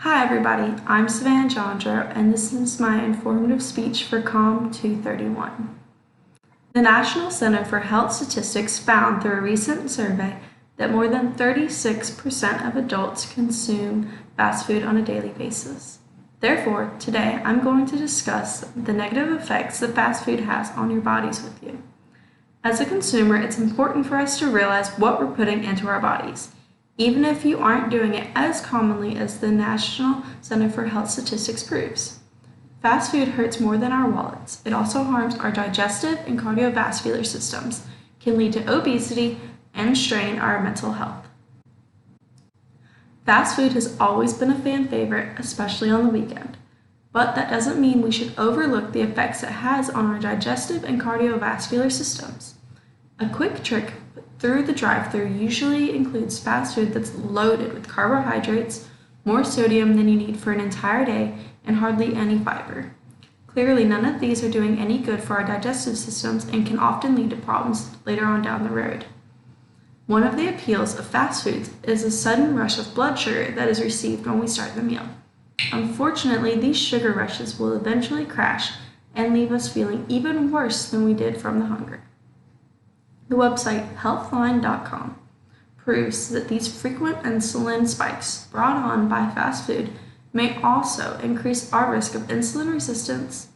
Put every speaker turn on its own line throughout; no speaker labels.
Hi everybody, I'm Savannah Jandro, and this is my informative speech for COM 231. The National Center for Health Statistics found through a recent survey that more than 36% of adults consume fast food on a daily basis. Therefore, today I'm going to discuss the negative effects that fast food has on your bodies with you. As a consumer, it's important for us to realize what we're putting into our bodies, even if you aren't doing it as commonly as the National Center for Health Statistics proves. Fast food hurts more than our wallets. It also harms our digestive and cardiovascular systems, can lead to obesity, and strain our mental health. Fast food has always been a fan favorite, especially on the weekend. But that doesn't mean we should overlook the effects it has on our digestive and cardiovascular systems. A quick trick through the drive-thru usually includes fast food that's loaded with carbohydrates, more sodium than you need for an entire day, and hardly any fiber. Clearly, none of these are doing any good for our digestive systems and can often lead to problems later on down the road. One of the appeals of fast foods is a sudden rush of blood sugar that is received when we start the meal. Unfortunately, these sugar rushes will eventually crash and leave us feeling even worse than we did from the hunger. The website healthline.com proves that these frequent insulin spikes brought on by fast food may also increase our risk of insulin resistance,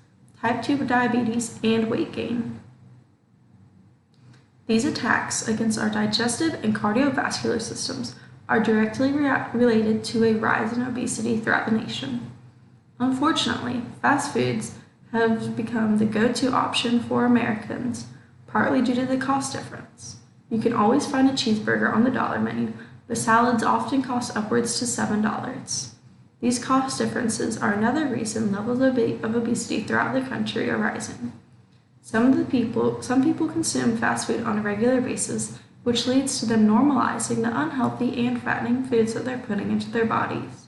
type 2 diabetes, and weight gain. These attacks against our digestive and cardiovascular systems are directly related to a rise in obesity throughout the nation. Unfortunately, fast foods have become the go-to option for Americans, partly due to the cost difference. You can always find a cheeseburger on the dollar menu, but salads often cost upwards to $7. These cost differences are another reason levels of obesity throughout the country are rising. Some people consume fast food on a regular basis, which leads to them normalizing the unhealthy and fattening foods that they're putting into their bodies.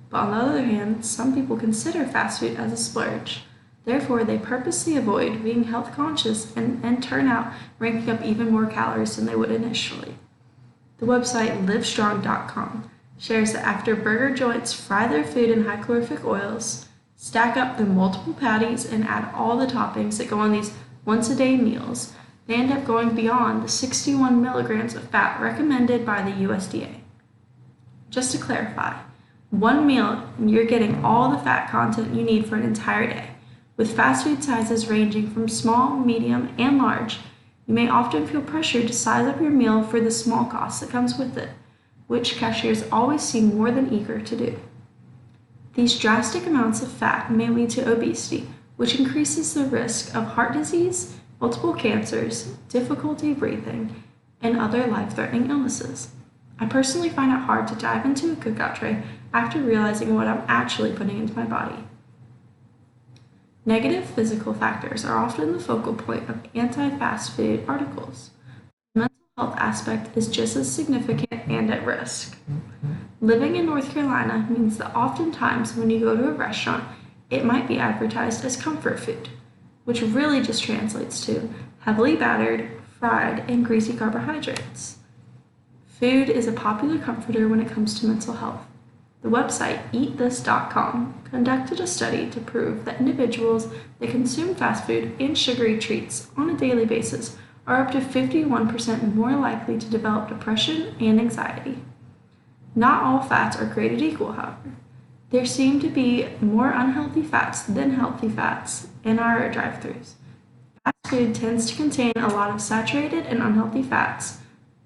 But on the other hand, some people consider fast food as a splurge. Therefore, they purposely avoid being health conscious and turn out ranking up even more calories than they would initially. The website livestrong.com shares that after burger joints fry their food in high calorific oils, stack up the multiple patties, and add all the toppings that go on these once-a-day meals, they end up going beyond the 61 milligrams of fat recommended by the USDA. Just to clarify, one meal and you're getting all the fat content you need for an entire day. With fast food sizes ranging from small, medium, and large, you may often feel pressured to size up your meal for the small cost that comes with it, which cashiers always seem more than eager to do. These drastic amounts of fat may lead to obesity, which increases the risk of heart disease, multiple cancers, difficulty breathing, and other life-threatening illnesses. I personally find it hard to dive into a cookout tray after realizing what I'm actually putting into my body. Negative physical factors are often the focal point of anti-fast food articles. The mental health aspect is just as significant and at risk. Living in North Carolina means that oftentimes when you go to a restaurant, it might be advertised as comfort food, which really just translates to heavily battered, fried, and greasy carbohydrates. Food is a popular comforter when it comes to mental health. The website eatthis.com conducted a study to prove that individuals that consume fast food and sugary treats on a daily basis are up to 51% more likely to develop depression and anxiety. Not all fats are created equal, however. There seem to be more unhealthy fats than healthy fats in our drive-thrus. Fast food tends to contain a lot of saturated and unhealthy fats,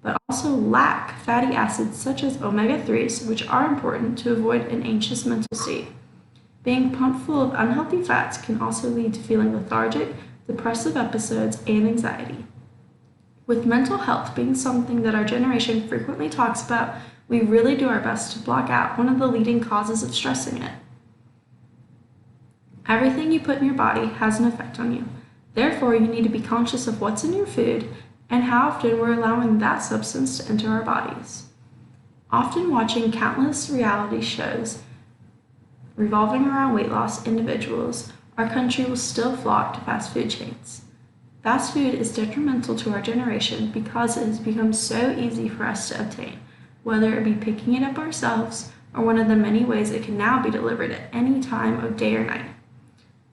but also lack fatty acids such as omega-3s, which are important to avoid an anxious mental state. Being pumped full of unhealthy fats can also lead to feeling lethargic, depressive episodes, and anxiety. With mental health being something that our generation frequently talks about, we really do our best to block out one of the leading causes of stress in it. Everything you put in your body has an effect on you. Therefore, you need to be conscious of what's in your food and how often we're allowing that substance to enter our bodies. Often watching countless reality shows revolving around weight loss individuals, our country will still flock to fast food chains. Fast food is detrimental to our generation because it has become so easy for us to obtain, whether it be picking it up ourselves or one of the many ways it can now be delivered at any time of day or night.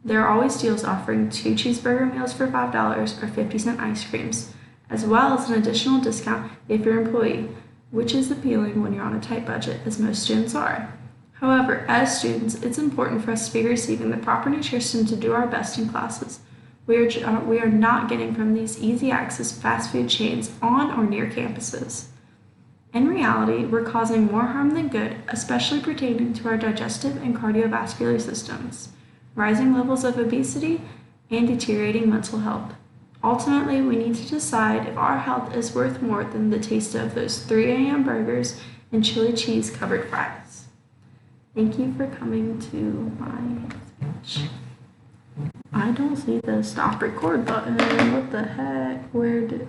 There are always deals offering 2 cheeseburger meals for $5 or 50-cent ice creams, as well as an additional discount if you're an employee, which is appealing when you're on a tight budget, as most students are. However, as students, it's important for us to be receiving the proper nutrition to do our best in classes. We are not getting from these easy access fast food chains on or near campuses. In reality, we're causing more harm than good, especially pertaining to our digestive and cardiovascular systems, rising levels of obesity, and deteriorating mental health. Ultimately, we need to decide if our health is worth more than the taste of those 3 a.m. burgers and chili cheese covered fries. Thank you for coming to my speech. I don't see the stop record button. What the heck? Where did...